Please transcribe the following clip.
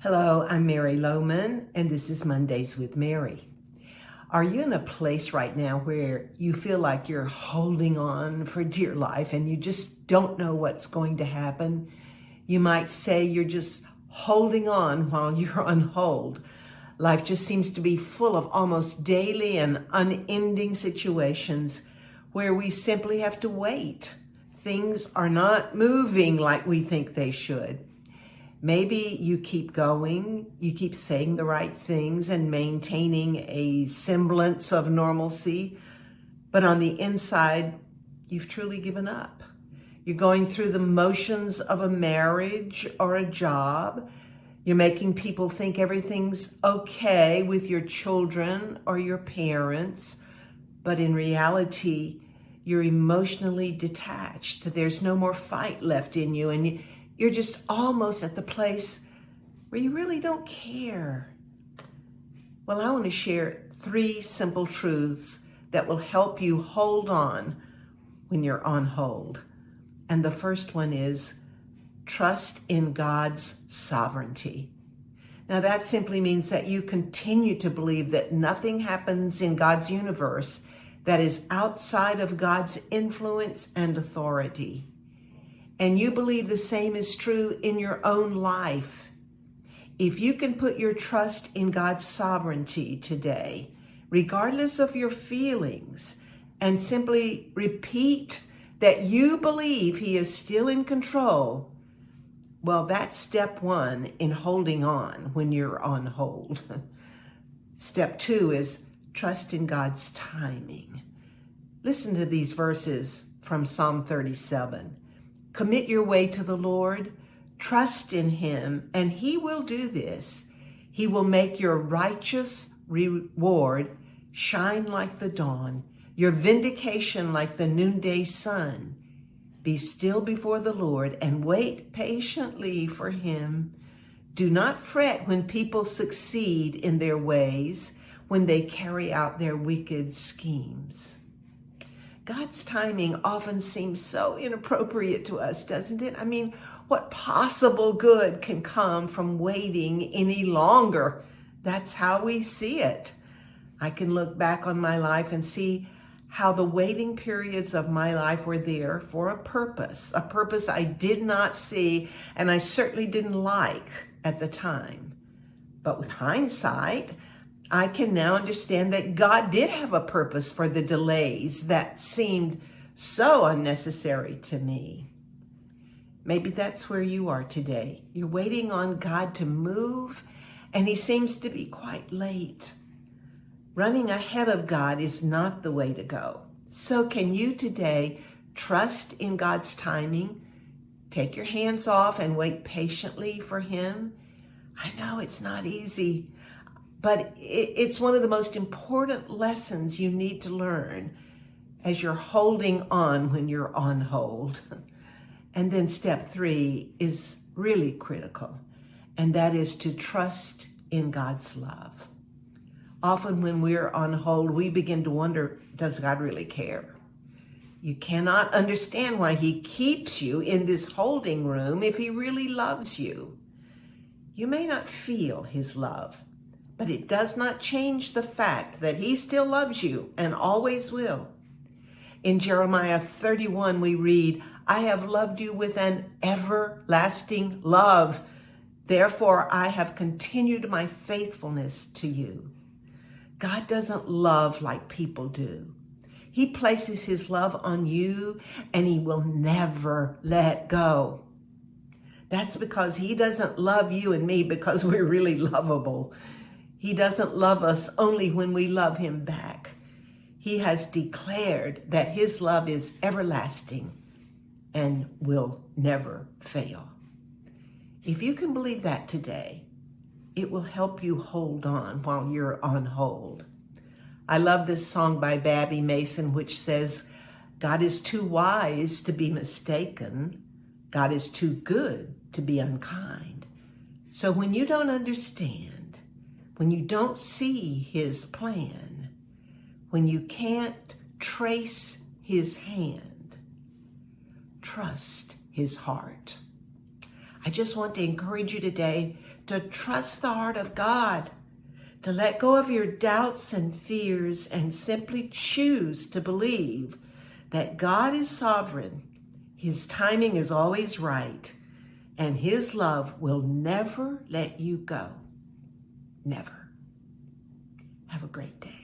Hello, I'm Mary Lohman, and this is Mondays with Mary. Are you in a place right now where you feel like you're holding on for dear life and you just don't know what's going to happen? You might say you're just holding on while you're on hold. Life just seems to be full of almost daily and unending situations where we simply have to wait. Things are not moving like we think they should. Maybe you keep going, you keep saying the right things and maintaining a semblance of normalcy, but on the inside, you've truly given up. You're going through the motions of a marriage or a job. You're making people think everything's okay with your children or your parents, but in reality, you're emotionally detached. There's no more fight left in you, and you're just almost at the place where you really don't care. Well, I want to share 3 simple truths that will help you hold on when you're on hold. And the first one is trust in God's sovereignty. Now, that simply means that you continue to believe that nothing happens in God's universe that is outside of God's influence and authority. And you believe the same is true in your own life. If you can put your trust in God's sovereignty today, regardless of your feelings, and simply repeat that you believe He is still in control, well, that's step 1 in holding on when you're on hold. Step 2 is trust in God's timing. Listen to these verses from Psalm 37. Commit your way to the Lord, trust in Him, and He will do this. He will make your righteous reward shine like the dawn, your vindication like the noonday sun. Be still before the Lord and wait patiently for Him. Do not fret when people succeed in their ways, when they carry out their wicked schemes. God's timing often seems so inappropriate to us, doesn't it? I mean, what possible good can come from waiting any longer? That's how we see it. I can look back on my life and see how the waiting periods of my life were there for a purpose I did not see, and I certainly didn't like at the time. But with hindsight, I can now understand that God did have a purpose for the delays that seemed so unnecessary to me. Maybe that's where you are today. You're waiting on God to move, and He seems to be quite late. Running ahead of God is not the way to go. So can you today trust in God's timing? Take your hands off and wait patiently for Him. I know it's not easy, but it's one of the most important lessons you need to learn as you're holding on when you're on hold. And then step 3 is really critical, and that is to trust in God's love. Often when we're on hold, we begin to wonder, does God really care? You cannot understand why He keeps you in this holding room if He really loves you. You may not feel His love, but it does not change the fact that He still loves you and always will. In Jeremiah 31, we read, I have loved you with an everlasting love. Therefore, I have continued my faithfulness to you. God doesn't love like people do. He places His love on you, and He will never let go. That's because He doesn't love you and me because we're really lovable. He doesn't love us only when we love Him back. He has declared that His love is everlasting and will never fail. If you can believe that today, it will help you hold on while you're on hold. I love this song by Babby Mason, which says, God is too wise to be mistaken. God is too good to be unkind. So when you don't understand, when you don't see His plan, when you can't trace His hand, trust His heart. I just want to encourage you today to trust the heart of God, to let go of your doubts and fears and simply choose to believe that God is sovereign. His timing is always right, and His love will never let you go. Never. Have a great day.